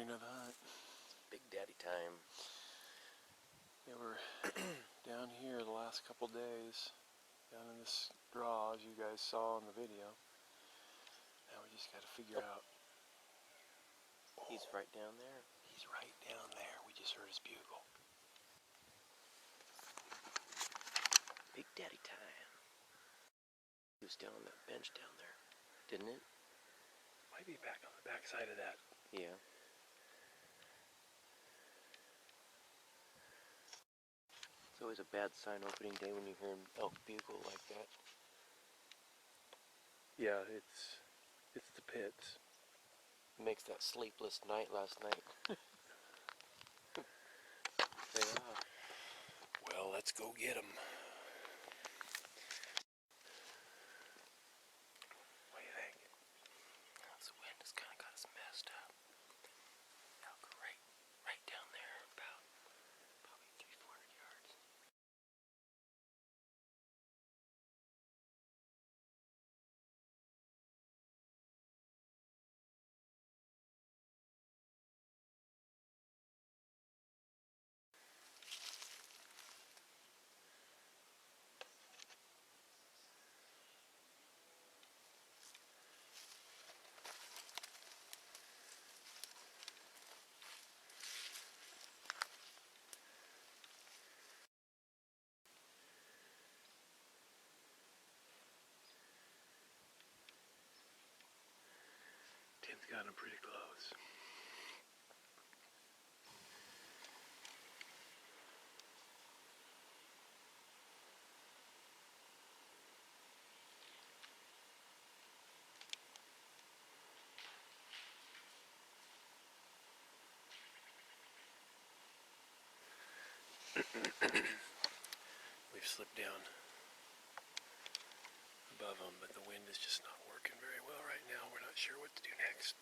morning of the hunt. It's Big Daddy time. Yeah, we're down here the last couple days, down in this draw, as you guys saw in the video. Now we just got to figure out. He's right down there. He's right down there. We just heard his bugle. Big Daddy time. He was down on that bench down there, didn't it? Might be back on the back side of that. Yeah. It's always a bad sign opening day when you hear an elk bugle like that. Yeah, it's the pits. It makes that sleepless night last night. They are. Well, let's go get him. What do you think? This wind has kind of got us messed up. Elk right down there, about probably 300-400 yards. Tim's got him pretty close. We've slipped down above them, but the wind is just not working very well right now. We're not sure what to do next.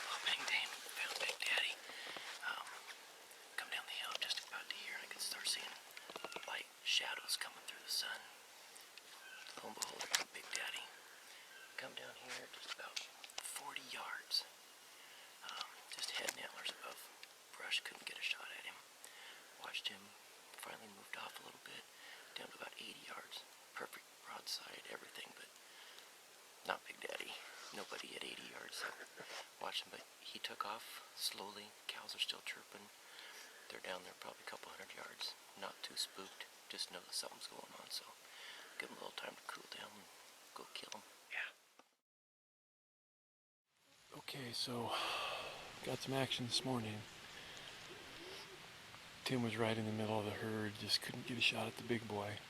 Oh, bang, damn. Found Big Daddy. Come down the hill, I'm just about to hear, and I can start seeing light shadows coming through the sun. Lo and behold, here's Big Daddy. Come down here, just about 40 yards. Just head and antlers above brush, couldn't get a shot at him. Watched him, finally moved off a little bit, down to about 80 yards. Perfect broadside, everything, but not Big Daddy. Nobody at 80 yards. So watched him, but he took off slowly. Cows are still chirping. They're down there probably a couple hundred yards. Not too spooked. Just know that something's going on, so give him a little time to cool down and go kill him. Yeah. Okay, so got some action this morning. Tim was right in the middle of the herd, just couldn't get a shot at the big boy.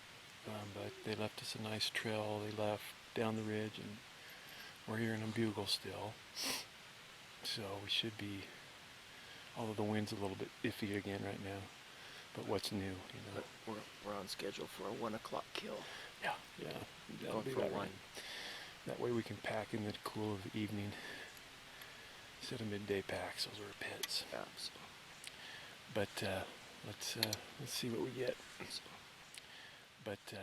But they left us a nice trail. They left down the ridge, and we're hearing them bugle still. So we should be, although the wind's a little bit iffy again right now. But what's new, you know? But we're on schedule for a 1 o'clock kill. Yeah. Going for a one. That way we can pack in the cool of the evening. Instead of midday packs, those are pits. Absolutely. But let's see what we get. But let's.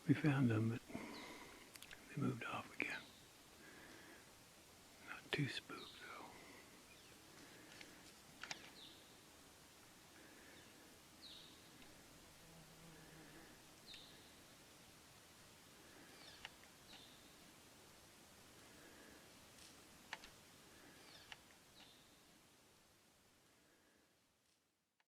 We found them, but they moved off again. Not too spooky.